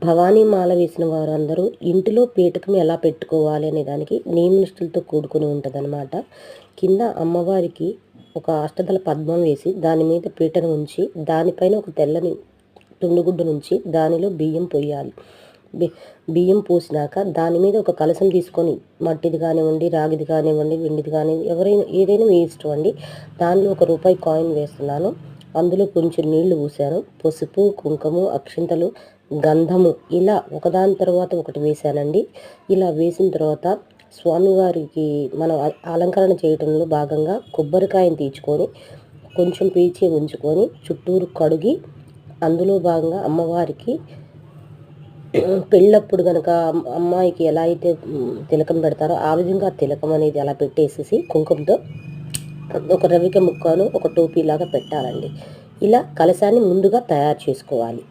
భవానీ మాల వేసిన వారందరూ ఇంటిలో పీఠకం ఎలా పెట్టుకోవాలి అనే దానికి నియమనిష్టలతో కూడుకొని ఉంటుందన్నమాట. కింద అమ్మవారికి ఒక అష్టదళ పద్మం వేసి దాని మీద పీటను ఉంచి దానిపైన ఒక తెల్లని తుండుగుడ్డ నుంచి దానిలో బియ్యం పొయ్యాలి. బియ్యం పోసినాక దాని మీద ఒక కలశం తీసుకొని మట్టిది కానివ్వండి, రాగిది కానివ్వండి, వెండిది కానివ్వండి, ఎవరైనా ఏదైనా మీ ఇష్టం అండి. దానిలో ₹1 కాయిన్ వేస్తున్నాను. అందులో కొంచెం నీళ్లు పోసాను. పసుపు, కుంకుమ, అక్షింతలు, గంధము ఇలా ఒకదాని తర్వాత ఒకటి వేసానండి. ఇలా వేసిన తర్వాత స్వామివారికి మనం అలంకరణ చేయడంలో భాగంగా కొబ్బరికాయను తీర్చుకొని కొంచెం పీచి ఉంచుకొని చుట్టూరు కడిగి అందులో భాగంగా అమ్మవారికి పెళ్ళప్పుడు కనుక అమ్మాయికి ఎలా అయితే తిలకం పెడతారో ఆ విధంగా తిలకం అనేది అలా పెట్టేసేసి కుంకుమతో ఒక రవిక ముక్కను ఒక టోపీలాగా పెట్టాలండి. ఇలా కలశాన్ని ముందుగా తయారు చేసుకోవాలి.